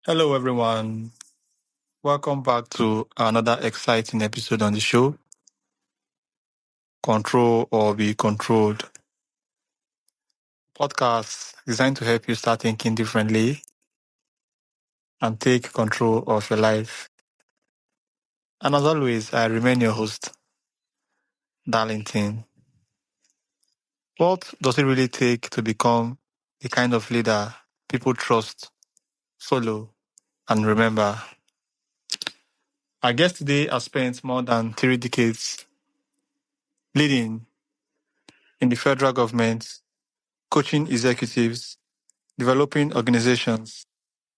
Hello, everyone. Welcome back to another exciting episode on the show, Control or Be Controlled. Podcast designed to help you start thinking differently and take control of your life. And as always, I remain your host, Darlington. What does it really take to become the kind of leader people trust, follow, and remember? Our guest today has spent more than 3 decades leading in the federal government, coaching executives, developing organizations,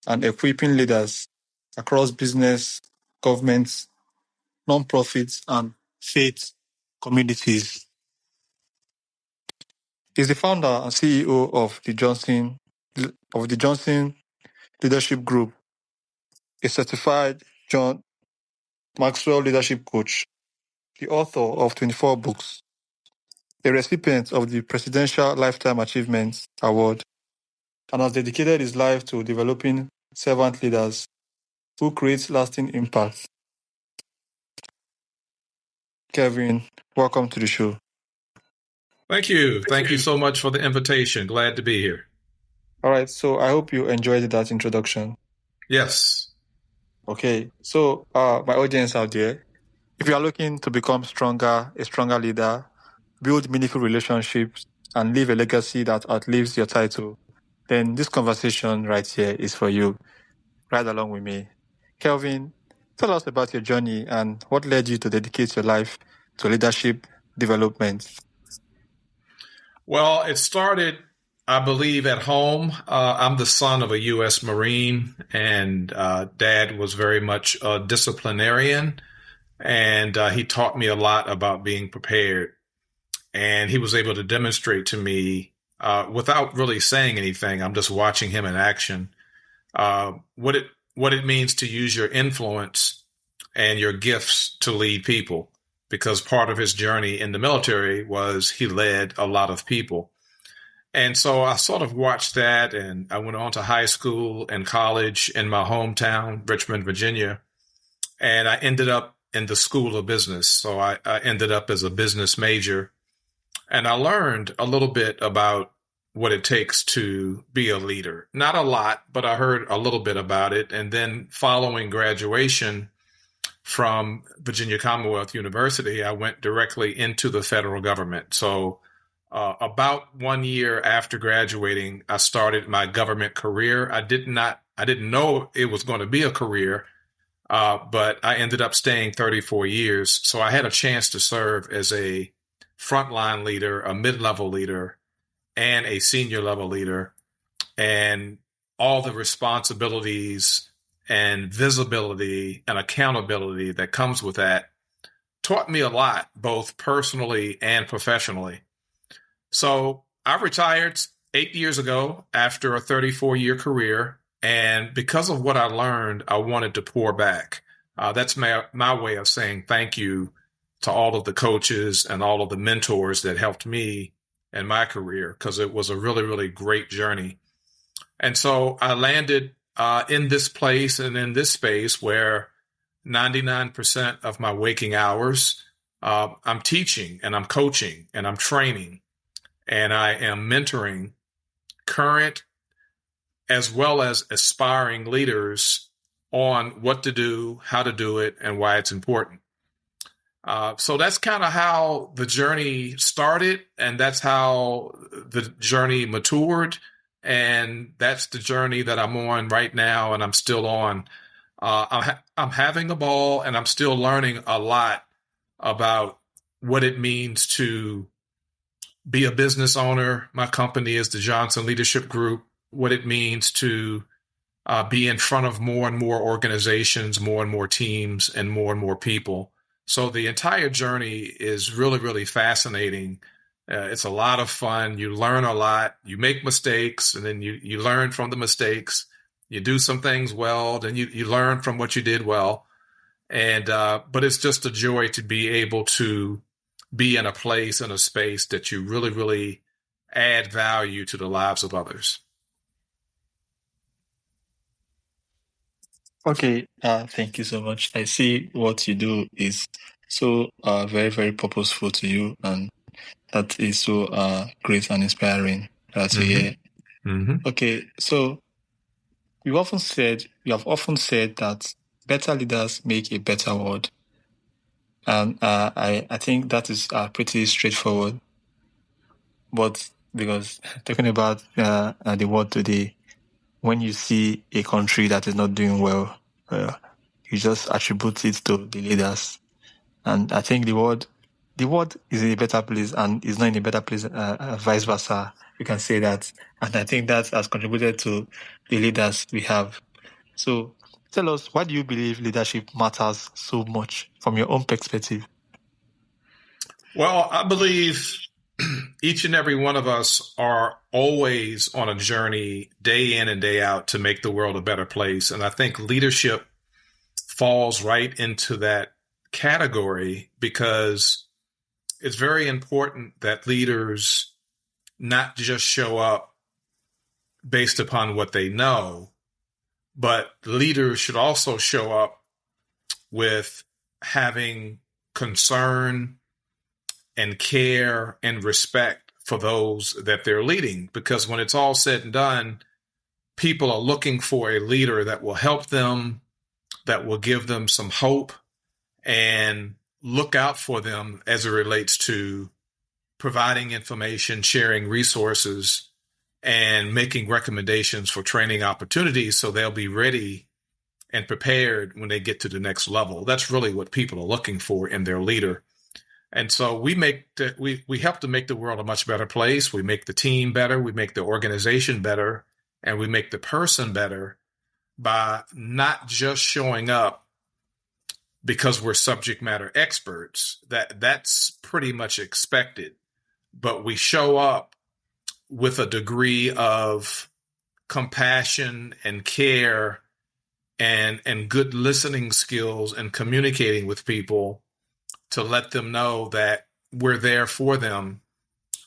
and equipping leaders across business, governments, non-profits, and faith communities. He's the founder and CEO of the Johnson Leadership Group, a certified John Maxwell leadership coach, the author of 24 books, a recipient of the Presidential Lifetime Achievement Award, and has dedicated his life to developing servant leaders who create lasting impact. Kevin, welcome to the show. Thank you. Thank you so much for the invitation. Glad to be here. All right, so I hope you enjoyed that introduction. Yes. Okay, so my audience out there, if you are looking to become a stronger leader, build meaningful relationships, and leave a legacy that outlives your title, then this conversation right here is for you. Ride along with me. Kelvin, tell us about your journey and what led you to dedicate your life to leadership development. Well, it started, I believe, at home. I'm the son of a U.S. Marine, and Dad was very much a disciplinarian, and he taught me a lot about being prepared. And he was able to demonstrate to me, without really saying anything, I'm just watching him in action, what it means to use your influence and your gifts to lead people. Because part of his journey in the military was he led a lot of people. And so I sort of watched that, and I went on to high school and college in my hometown, Richmond, Virginia. And I ended up in the School of Business. So I ended up as a business major. And I learned a little bit about what it takes to be a leader. Not a lot, but I heard a little bit about it. And then following graduation from Virginia Commonwealth University, I went directly into the federal government. So about 1 year after graduating, I started my government career. I didn't know it was going to be a career, but I ended up staying 34 years. So I had a chance to serve as a frontline leader, a mid-level leader, and a senior level leader, and all the responsibilities and visibility and accountability that comes with that taught me a lot, both personally and professionally. So I retired 8 years ago after a 34-year career. And because of what I learned, I wanted to pour back. That's my way of saying thank you to all of the coaches and all of the mentors that helped me in my career, because it was a really, really great journey. And so I landed in this place and in this space where 99% of my waking hours, I'm teaching and I'm coaching and I'm training and I am mentoring current as well as aspiring leaders on what to do, how to do it, and why it's important. So that's kind of how the journey started, and that's how the journey matured. And that's the journey that I'm on right now, and I'm still on. I'm having a ball, and I'm still learning a lot about what it means to be a business owner. My company is the Johnson Leadership Group. What it means to be in front of more and more organizations, more and more teams, and more people. So the entire journey is really, really fascinating. It's a lot of fun. You learn a lot. You make mistakes, and then you learn from the mistakes. You do some things well, then you learn from what you did well. And but it's just a joy to be able to be in a place, in a space that you really, really add value to the lives of others. Okay, thank you so much. I see what you do is so very, very purposeful to you, and that is so great and inspiring to Mm-hmm. hear. Mm-hmm. Okay, so you have often said that better leaders make a better world. And I think that is pretty straightforward. But because talking about the world today, when you see a country that is not doing well, you just attribute it to the leaders. And I think the world is in a better place and is not in a better place, vice versa. You can say that. And I think that has contributed to the leaders we have. So tell us, why do you believe leadership matters so much from your own perspective? Well, I believe each and every one of us are always on a journey day in and day out to make the world a better place. And I think leadership falls right into that category because it's very important that leaders not just show up based upon what they know, but leaders should also show up with having concern and care and respect for those that they're leading. Because when it's all said and done, people are looking for a leader that will help them, that will give them some hope, and look out for them as it relates to providing information, sharing resources, and making recommendations for training opportunities so they'll be ready and prepared when they get to the next level. That's really what people are looking for in their leader. And so we help to make the world a much better place. We make the team better, we make the organization better, and we make the person better by not just showing up because we're subject matter experts. That's pretty much expected. But we show up with a degree of compassion and care and good listening skills and communicating with people to let them know that we're there for them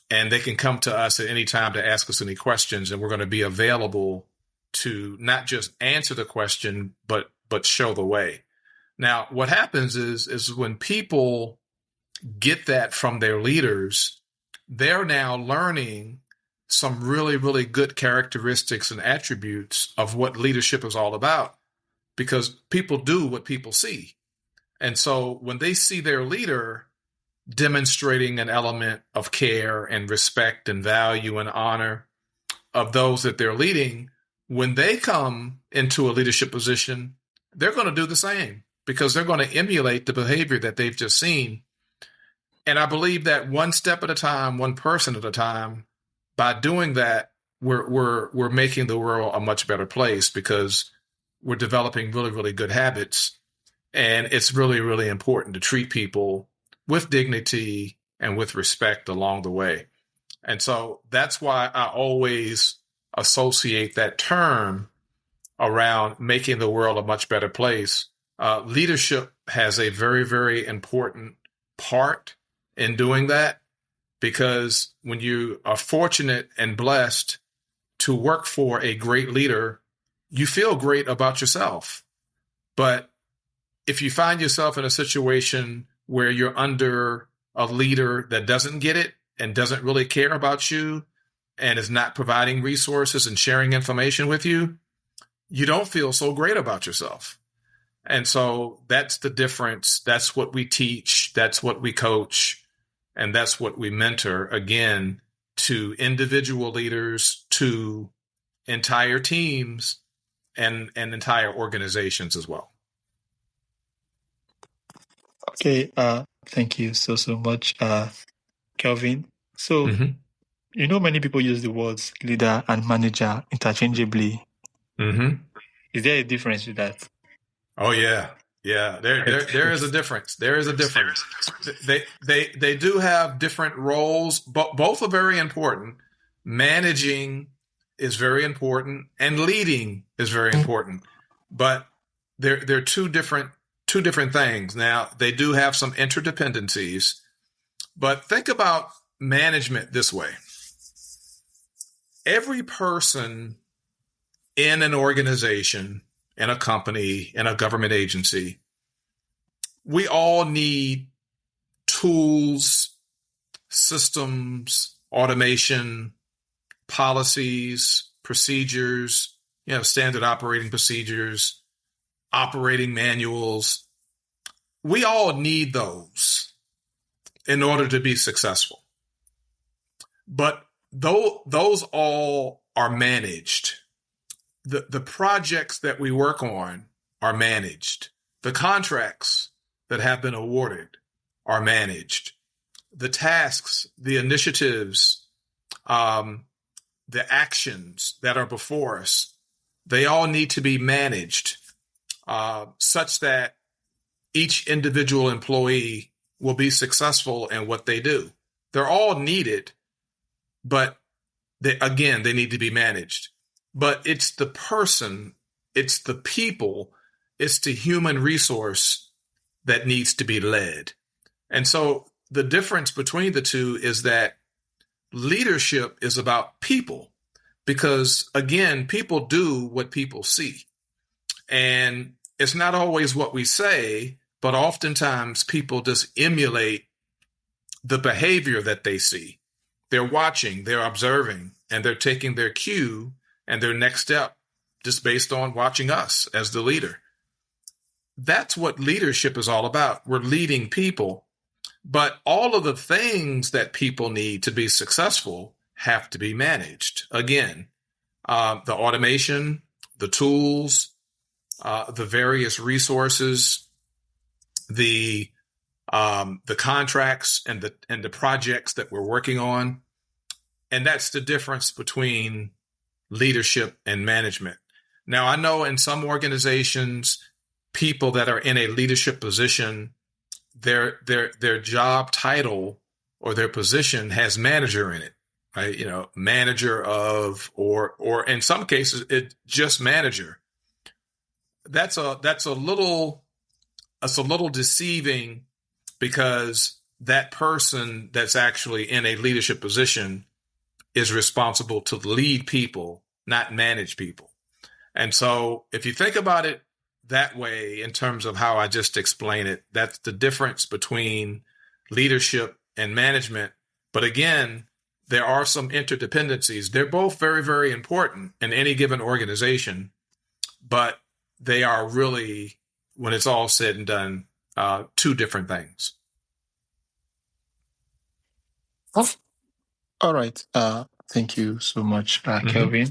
and they can come to us at any time to ask us any questions, and we're going to be available to not just answer the question but show the way. Now, what happens is when people get that from their leaders, they're now learning some really, really good characteristics and attributes of what leadership is all about, because people do what people see. And so when they see their leader demonstrating an element of care and respect and value and honor of those that they're leading, when they come into a leadership position, they're going to do the same because they're going to emulate the behavior that they've just seen. And I believe that one step at a time, one person at a time, by doing that, we're making the world a much better place because we're developing really, really good habits. And it's really, really important to treat people with dignity and with respect along the way. And so that's why I always associate that term around making the world a much better place. Leadership has a very, very important part in doing that, because when you are fortunate and blessed to work for a great leader, you feel great about yourself. But if you find yourself in a situation where you're under a leader that doesn't get it and doesn't really care about you and is not providing resources and sharing information with you, you don't feel so great about yourself. And so that's the difference. That's what we teach. That's what we coach. And that's what we mentor, again, to individual leaders, to entire teams, and entire organizations as well. Okay, thank you so much, Kelvin. So, many people use the words leader and manager interchangeably. Is there a difference with that? Oh, yeah. Yeah, there is a difference. There is a difference. They do have different roles, but both are very important. Managing is very important, and leading is very important. But they're two different things. Now, they do have some interdependencies, but think about management this way. Every person in an organization in a company, in a government agency, we all need tools, systems, automation, policies, procedures, standard operating procedures, operating manuals. We all need those in order to be successful. But though those all are managed, the projects that we work on are managed. The contracts that have been awarded are managed. The tasks, the initiatives, the actions that are before us, they all need to be managed such that each individual employee will be successful in what they do. They're all needed, but they need to be managed. But it's the person, it's the people, it's the human resource that needs to be led. And so the difference between the two is that leadership is about people, because again, people do what people see. And it's not always what we say, but oftentimes people just emulate the behavior that they see. They're watching, they're observing, and they're taking their cue and their next step just based on watching us as the leader. That's what leadership is all about. We're leading people, but all of the things that people need to be successful have to be managed. Again, the automation, the tools, the various resources, the contracts and the projects that we're working on. And that's the difference between leadership and management. Now, I know in some organizations, people that are in a leadership position, their job title or their position has manager in it, right? Manager of, or in some cases, it's just manager. That's a little deceiving, because that person that's actually in a leadership position is responsible to lead people, not manage people. And so if you think about it that way, in terms of how I just explained it, that's the difference between leadership and management. But again, there are some interdependencies. They're both very, very important in any given organization, but they are really, when it's all said and done, two different things. All right. Thank you so much, Kelvin.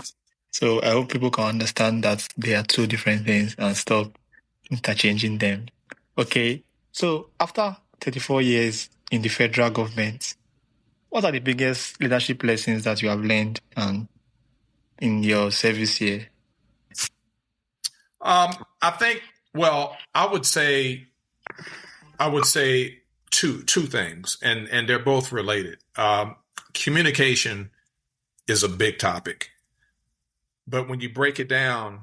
So I hope people can understand that they are two different things and stop interchanging them. Okay. So after 34 years in the federal government, what are the biggest leadership lessons that you have learned in your service here? I think, well, I would say two things, and they're both related. Communication is a big topic, but when you break it down,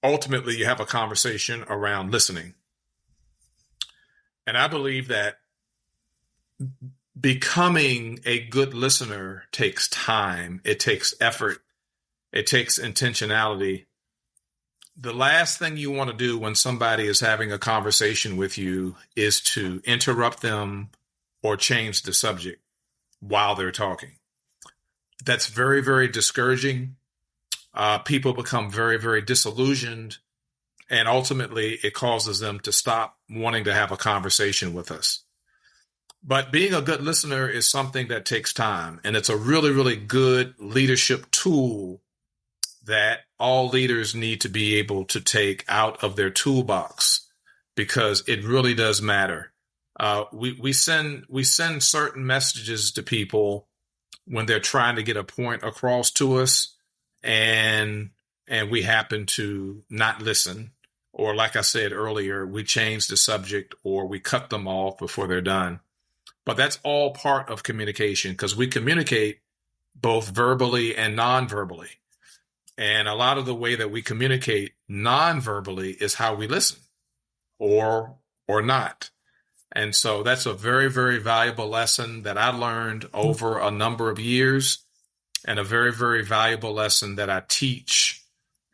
ultimately you have a conversation around listening. And I believe that becoming a good listener takes time. It takes effort. It takes intentionality. The last thing you want to do when somebody is having a conversation with you is to interrupt them or change the subject while they're talking. That's very, very discouraging. People become very, very disillusioned, and ultimately it causes them to stop wanting to have a conversation with us. But being a good listener is something that takes time, and it's a really, really good leadership tool that all leaders need to be able to take out of their toolbox, because it really does matter. We send certain messages to people when they're trying to get a point across to us, and we happen to not listen, or like I said earlier, we change the subject or we cut them off before they're done. But that's all part of communication, because we communicate both verbally and non-verbally. And a lot of the way that we communicate non-verbally is how we listen, or not. And so that's a very, very valuable lesson that I learned over a number of years, and a very, very valuable lesson that I teach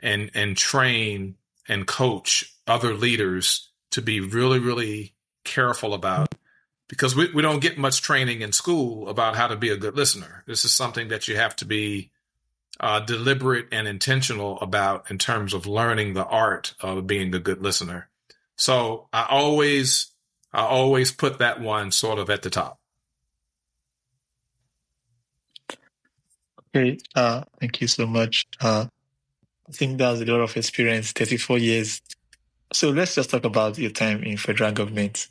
and train and coach other leaders to be really, really careful about, because we don't get much training in school about how to be a good listener. This is something that you have to be deliberate and intentional about in terms of learning the art of being a good listener. So I always put that one sort of at the top. Okay, thank you so much. I think that's a lot of experience, 34 years. So let's just talk about your time in federal government.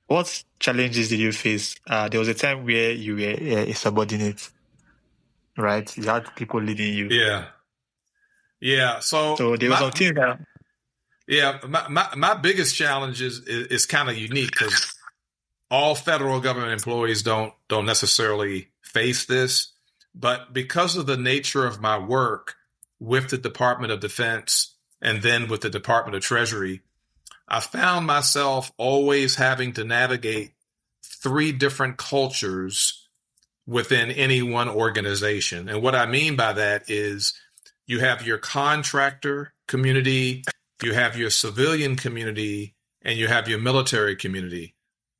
What challenges did you face? There was a time where you were a subordinate, right? You had people leading you. Yeah. So there was something that... Yeah, my biggest challenge is kind of unique because all federal government employees don't necessarily face this, but because of the nature of my work with the Department of Defense and then with the Department of Treasury, I found myself always having to navigate 3 different cultures within any one organization. And what I mean by that is you have your contractor community, you have your civilian community, and you have your military community,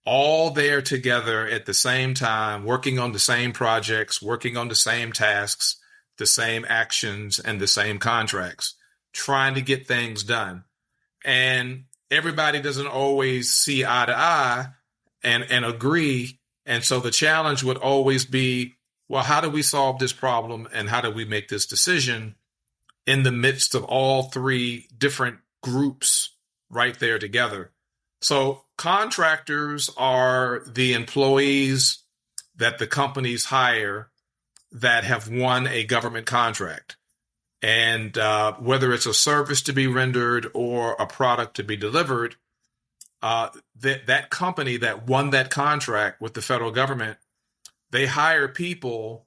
all there together at the same time, working on the same projects, working on the same tasks, the same actions, and the same contracts, trying to get things done. And everybody doesn't always see eye to eye and agree. And so the challenge would always be, well, how do we solve this problem and how do we make this decision in the midst of all 3 different groups right there together? So contractors are the employees that the companies hire that have won a government contract. And whether it's a service to be rendered or a product to be delivered, that company that won that contract with the federal government, they hire people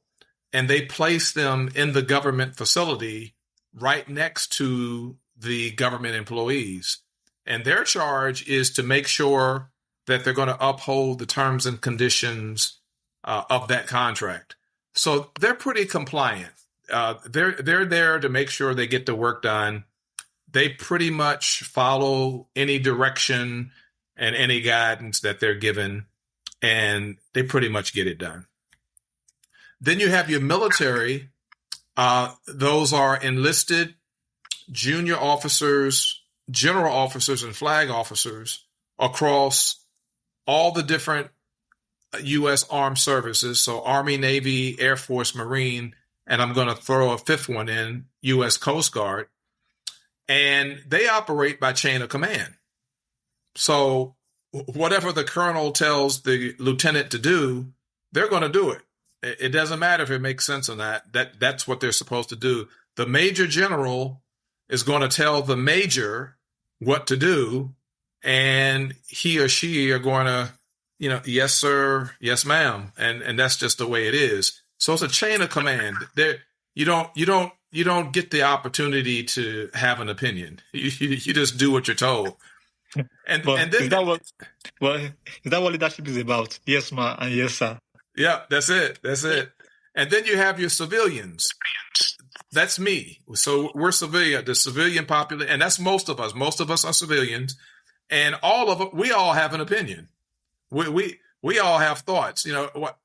and they place them in the government facility right next to the government employees. And their charge is to make sure that they're going to uphold the terms and conditions of that contract. So they're pretty compliant. They're there to make sure they get the work done. They pretty much follow any direction and any guidance that they're given, and they pretty much get it done. Then you have your military. Those are enlisted junior officers, general officers, and flag officers across all the different U.S. armed services. So Army, Navy, Air Force, Marine, and I'm going to throw a 5th one in, U.S. Coast Guard. And they operate by chain of command. So whatever the colonel tells the lieutenant to do, they're going to do it. It doesn't matter if it makes sense or not. That's what they're supposed to do. The major general is going to tell the major what to do, and he or she are going to, yes, sir, yes, ma'am. And that's just the way it is. So it's a chain of command. There, you don't get the opportunity to have an opinion. You just do what you're told. And then, is that what leadership is about? Yes, ma, and yes, sir. Yeah, that's it. And then you have your civilians. That's me. So we're civilian, the civilian population, and that's most of us. Most of us are civilians, and we all have an opinion. We all have thoughts.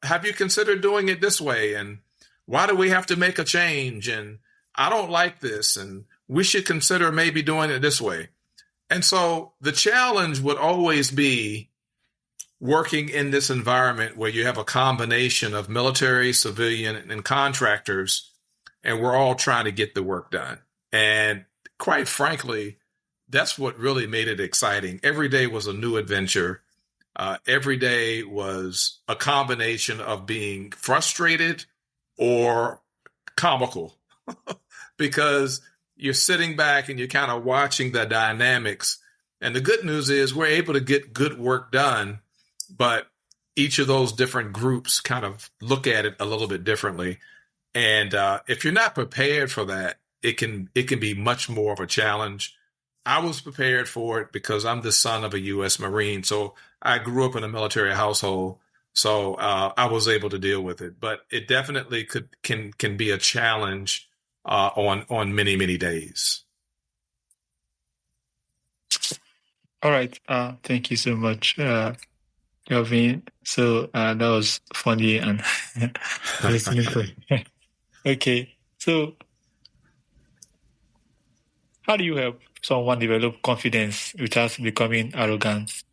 Have you considered doing it this way? And why do we have to make a change? And I don't like this, and we should consider maybe doing it this way. And so the challenge would always be working in this environment where you have a combination of military, civilian, and contractors, and we're all trying to get the work done. And quite frankly, that's what really made it exciting. Every day was a new adventure. Every day was a combination of being frustrated or comical because you're sitting back and you're kind of watching the dynamics. And the good news is we're able to get good work done, but each of those different groups kind of look at it a little bit differently. And if you're not prepared for that, it can be much more of a challenge. I was prepared for it because I'm the son of a U.S. Marine. So I grew up in a military household. So I was able to deal with it. But it definitely can be a challenge on many, many days. All right. Thank you so much, Kelvin. So that was funny and listening to. Okay. So how do you help someone develop confidence without becoming arrogant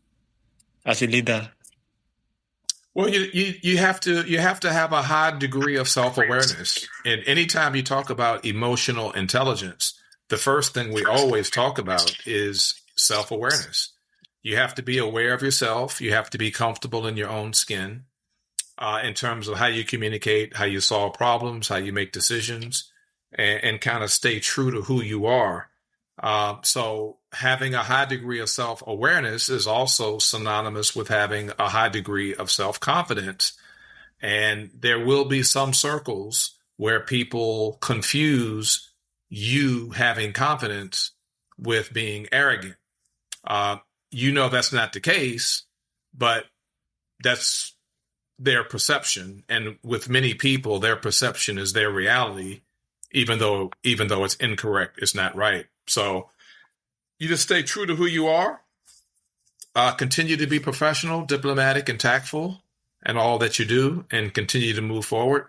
as a leader? Well, you have to have a high degree of self-awareness. And anytime you talk about emotional intelligence, the first thing we always talk about is self-awareness. You have to be aware of yourself. You have to be comfortable in your own skin, in terms of how you communicate, how you solve problems, how you make decisions, and kind of stay true to who you are. So having a high degree of self-awareness is also synonymous with having a high degree of self-confidence. And there will be some circles where people confuse you having confidence with being arrogant. That's not the case, but that's their perception. And with many people, their perception is their reality, even though it's incorrect, it's not right. So you just stay true to who you are, continue to be professional, diplomatic, and tactful in all that you do, and continue to move forward.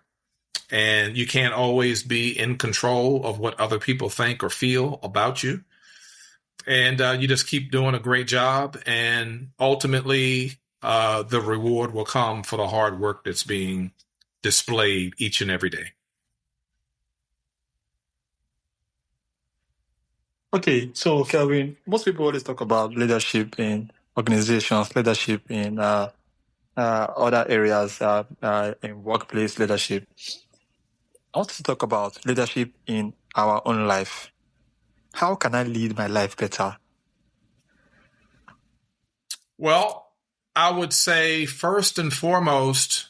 And you can't always be in control of what other people think or feel about you. And you just keep doing a great job. And ultimately, the reward will come for the hard work that's being displayed each and every day. Okay, so Kelvin, most people always talk about leadership in organizations, leadership in other areas, in workplace leadership. I want to talk about leadership in our own life. How can I lead my life better? Well, I would say first and foremost,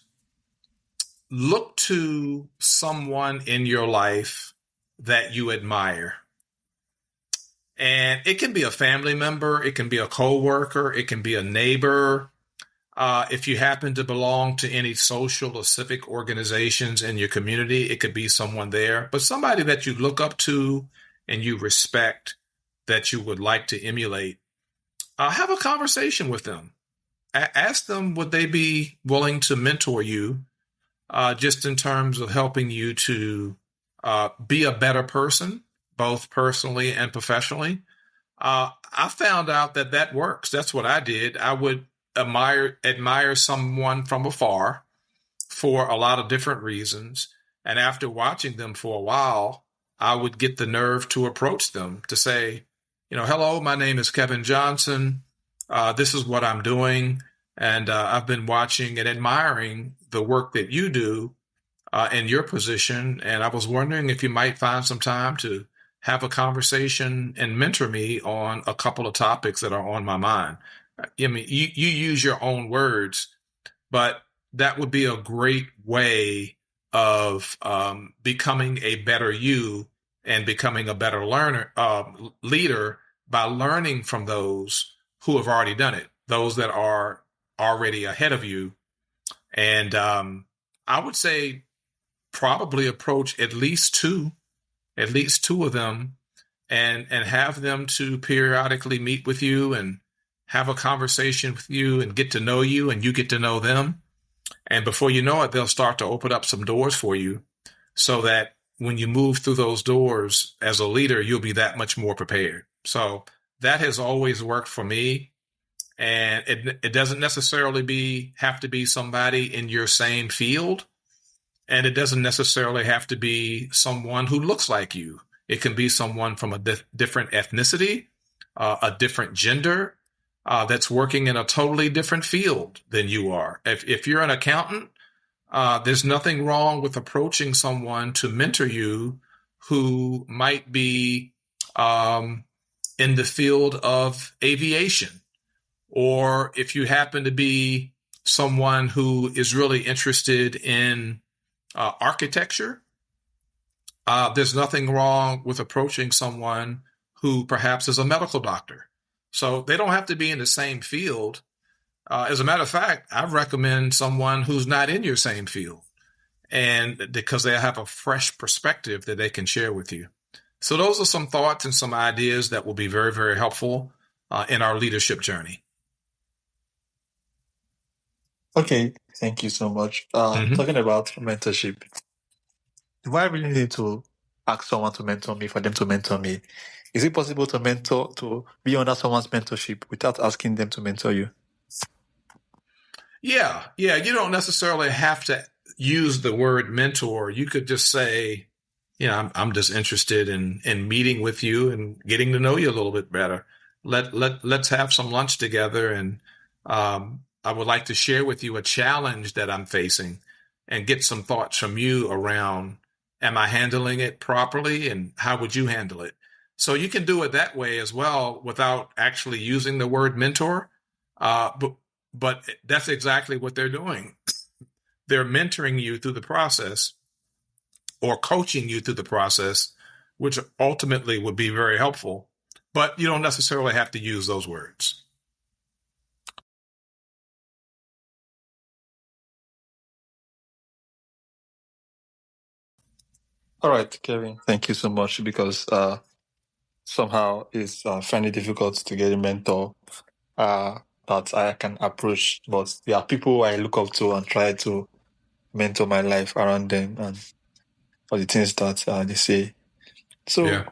look to someone in your life that you admire. And it can be a family member, it can be a coworker, it can be a neighbor. If you happen to belong to any social or civic organizations in your community, it could be someone there, but somebody that you look up to and you respect, that you would like to emulate. Have a conversation with them. Ask them, would they be willing to mentor you, just in terms of helping you to be a better person, both personally and professionally. I found out that works. That's what I did. I would admire someone from afar for a lot of different reasons. And after watching them for a while, I would get the nerve to approach them to say, hello, my name is Kevin Johnson. This is what I'm doing. And I've been watching and admiring the work that you do in your position. And I was wondering if you might find some time to have a conversation and mentor me on a couple of topics that are on my mind. I mean, you use your own words, but that would be a great way of becoming a better you and becoming a better leader by learning from those who have already done it, those that are already ahead of you. And I would say probably approach at least two of them and have them to periodically meet with you and have a conversation with you and get to know you, and you get to know them. And before you know it, they'll start to open up some doors for you so that when you move through those doors as a leader, you'll be that much more prepared. So that has always worked for me. And it doesn't necessarily have to be somebody in your same field. And it doesn't necessarily have to be someone who looks like you. It can be someone from a different ethnicity, a different gender, that's working in a totally different field than you are. If you're an accountant, there's nothing wrong with approaching someone to mentor you who might be in the field of aviation. Or if you happen to be someone who is really interested in architecture, there's nothing wrong with approaching someone who perhaps is a medical doctor. So they don't have to be in the same field. As a matter of fact, I recommend someone who's not in your same field. and because they have a fresh perspective that they can share with you. So those are some thoughts and some ideas that will be very, very helpful in our leadership journey. Okay, thank you so much. Talking about mentorship, do I really need to ask someone to mentor me for them to mentor me? Is it possible to be under someone's mentorship without asking them to mentor you? Yeah. You don't necessarily have to use the word mentor. You could just say, I'm just interested in meeting with you and getting to know you a little bit better. Let's have some lunch together, and I would like to share with you a challenge that I'm facing and get some thoughts from you around, am I handling it properly, and how would you handle it? So you can do it that way as well without actually using the word mentor. But that's exactly what they're doing. They're mentoring you through the process or coaching you through the process, which ultimately would be very helpful. But you don't necessarily have to use those words. All right, Kevin, thank you so much, because somehow it's fairly difficult to get a mentor that I can approach. But there are people I look up to and try to mentor my life around them and for the things that they say. So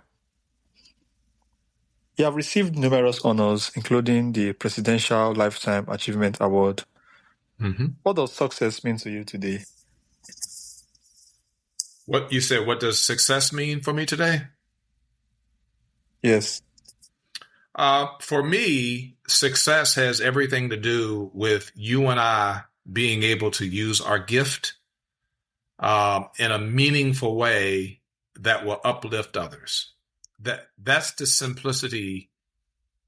you have received numerous honors, including the Presidential Lifetime Achievement Award. What does success mean to you today? What you said, what does success mean for me today? Yes. For me, success has everything to do with you and I being able to use our gift in a meaningful way that will uplift others. That's the simplicity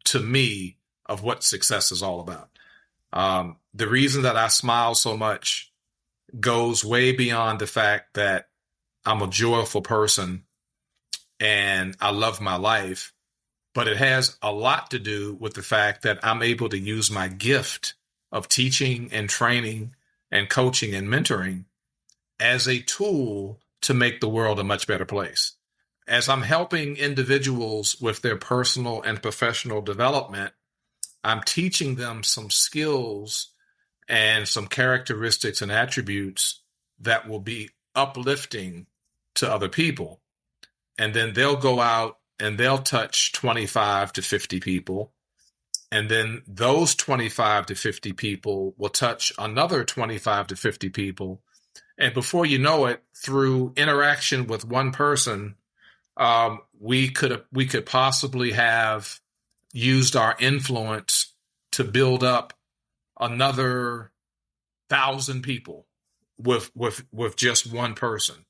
to me of what success is all about. The reason that I smile so much goes way beyond the fact that I'm a joyful person and I love my life, but it has a lot to do with the fact that I'm able to use my gift of teaching and training and coaching and mentoring as a tool to make the world a much better place. As I'm helping individuals with their personal and professional development, I'm teaching them some skills and some characteristics and attributes that will be uplifting to other people. And then they'll go out and they'll touch 25 to 50 people. And then those 25 to 50 people will touch another 25 to 50 people. And before you know it, through interaction with one person, we could possibly have used our influence to build up another 1,000 people with just one person.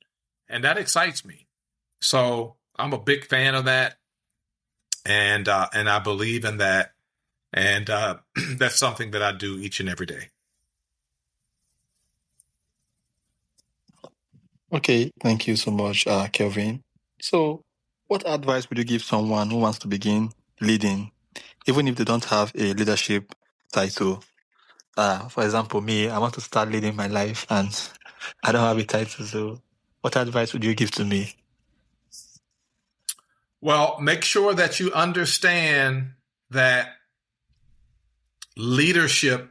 And that excites me. So I'm a big fan of that. And I believe in that. And that's something that I do each and every day. Okay, thank you so much, Kelvin. So what advice would you give someone who wants to begin leading, even if they don't have a leadership title? For example, me, I want to start leading my life and I don't have a title. So what advice would you give to me? Well, make sure that you understand that leadership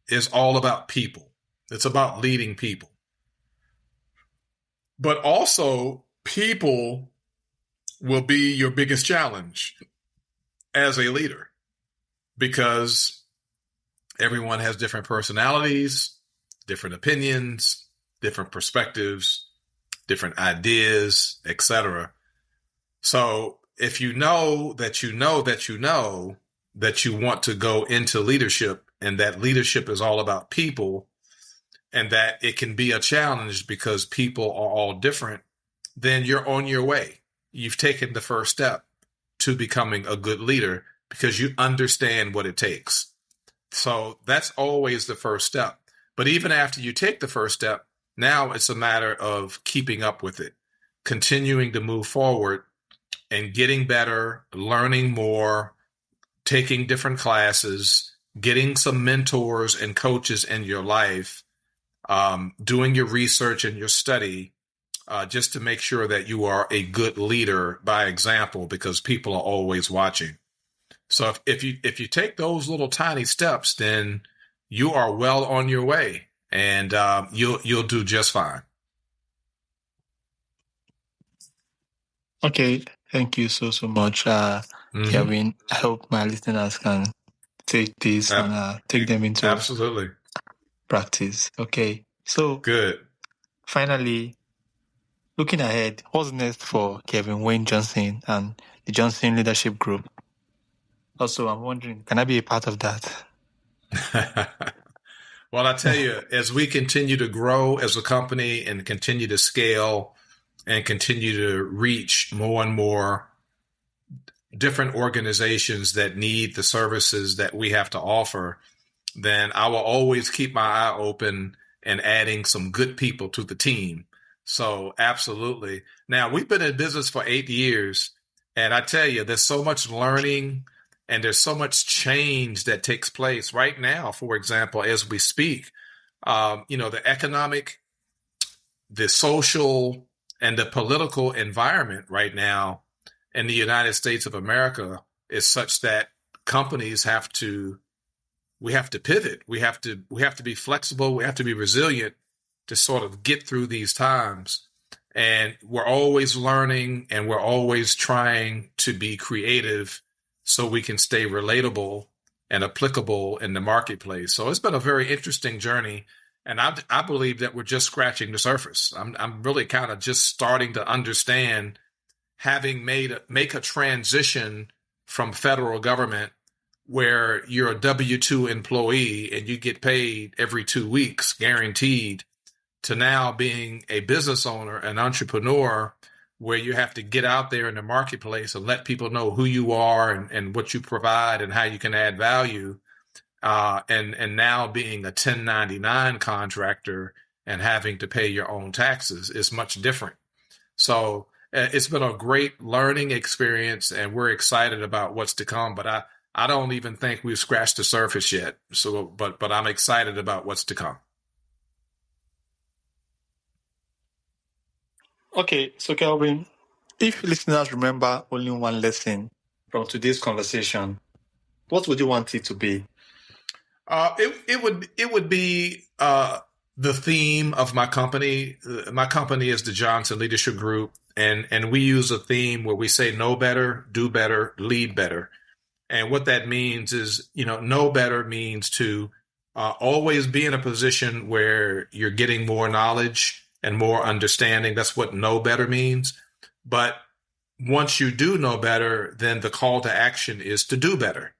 is all about people. It's about leading people. But also, people will be your biggest challenge as a leader, because everyone has different personalities, different opinions, different perspectives, different ideas, etc. So if you know that you know that you know that you want to go into leadership, and that leadership is all about people, and that it can be a challenge because people are all different, then you're on your way. You've taken the first step to becoming a good leader because you understand what it takes. So that's always the first step. But even after you take the first step, now it's a matter of keeping up with it, continuing to move forward and getting better, learning more, taking different classes, getting some mentors and coaches in your life doing your research and your study, just to make sure that you are a good leader by example, because people are always watching. So if you take those little tiny steps, then you are well on your way, and you'll do just fine. Okay, thank you so much, Kevin. I hope my listeners can take this and take them into Absolutely practice. Okay, so good. finally, looking ahead, what's next for Kevin Wayne Johnson and the Johnson Leadership Group? Also, I'm wondering, can I be a part of that? Well, I tell you, as we continue to grow as a company and continue to scale and continue to reach more and more different organizations that need the services that we have to offer, then I will always keep my eye open and adding some good people to the team. So absolutely. Now, we've been in business for 8 years, and I tell you, there's so much learning and there's so much change that takes place right now. For example, as we speak, the economic, the social, and the political environment right now in the United States of America is such that companies we have to pivot. We have to be flexible. We have to be resilient to sort of get through these times. And we're always learning and we're always trying to be creative so we can stay relatable and applicable in the marketplace. So it's been a very interesting journey. And I believe that we're just scratching the surface. I'm really kind of just starting to understand, having make a transition from federal government where you're a W-2 employee and you get paid every 2 weeks, guaranteed, to now being a business owner, an entrepreneur, where you have to get out there in the marketplace and let people know who you are and what you provide and how you can add value. And now being a 1099 contractor and having to pay your own taxes is much different. So it's been a great learning experience, and we're excited about what's to come. But I don't even think we've scratched the surface yet. So, but I'm excited about what's to come. Okay, so Kelvin, if listeners remember only one lesson from today's conversation, what would you want it to be? It would be the theme of my company. My company is the Johnson Leadership Group, and we use a theme where we say know better, do better, lead better. And what that means is, know better means to always be in a position where you're getting more knowledge and more understanding. That's what know better means. But once you do know better, then the call to action is to do better.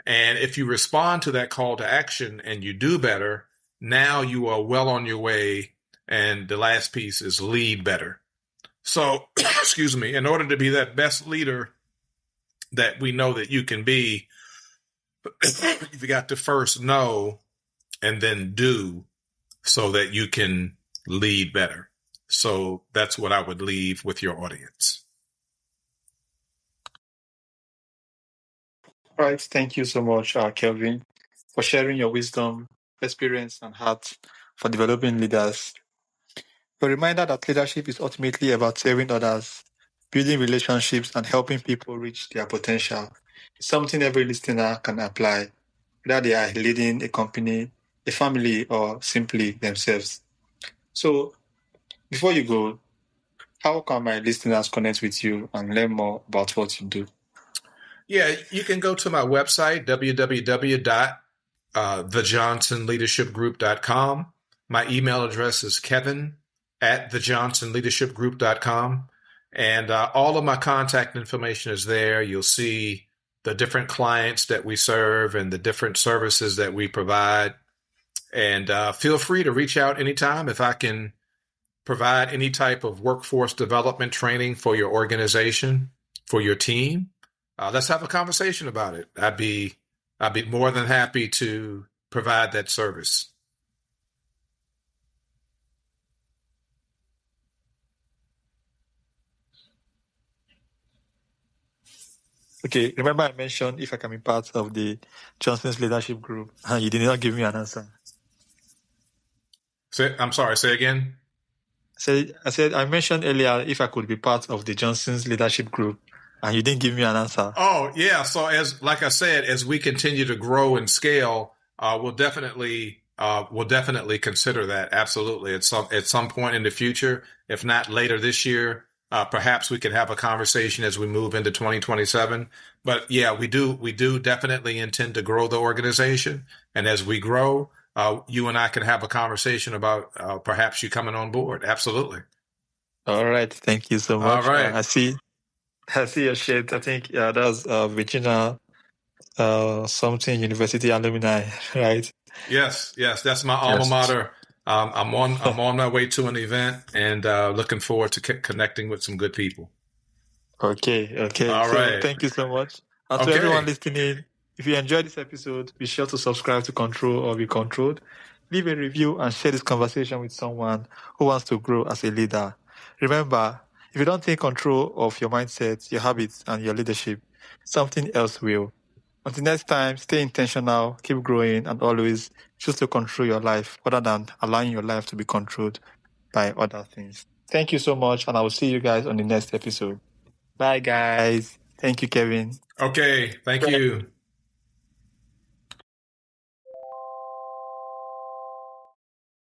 And if you respond to that call to action and you do better, now you are well on your way. And the last piece is lead better. So, excuse me, in order to be that best leader that we know that you can be, you've got to first know and then do so that you can lead better. So that's what I would leave with your audience. All right. Thank you so much, Kelvin, for sharing your wisdom, experience, and heart for developing leaders. A reminder that leadership is ultimately about serving others, building relationships, and helping people reach their potential. It's something every listener can apply, whether they are leading a company, a family, or simply themselves. So, before you go, how can my listeners connect with you and learn more about what you do? Yeah, you can go to my website, www.thejohnsonleadershipgroup.com. My email address is kevin@thejohnsonleadershipgroup.com. And all of my contact information is there. You'll see the different clients that we serve and the different services that we provide. And feel free to reach out anytime if I can provide any type of workforce development training for your organization, for your team. Let's have a conversation about it. I'd be more than happy to provide that service. Okay, remember I mentioned if I can be part of the Johnson's Leadership Group, and you did not give me an answer. I'm sorry, say again. I mentioned earlier if I could be part of the Johnson's leadership group, and you didn't give me an answer. Oh, yeah. So like I said, as we continue to grow and scale, we'll definitely consider that. Absolutely. At some point in the future, if not later this year, perhaps we can have a conversation as we move into 2027. But yeah, we do definitely intend to grow the organization. And as we grow, you and I can have a conversation about perhaps you coming on board. Absolutely. All right. Thank you so All much. right. I see your shit. I think that was Virginia something university alumni, right? Yes, yes, that's my alma Yes. mater. I'm on my way to an event and looking forward to connecting with some good people. Okay. All So right. thank you so much. And to everyone Okay. listening, if you enjoyed this episode, be sure to subscribe to Control or Be Controlled. Leave a review and share this conversation with someone who wants to grow as a leader. Remember, if you don't take control of your mindset, your habits, and your leadership, something else will. Until next time, stay intentional, keep growing, and always choose to control your life rather than allowing your life to be controlled by other things. Thank you so much, and I will see you guys on the next episode. Bye, guys. Thank you, Kevin. Okay. Thank you.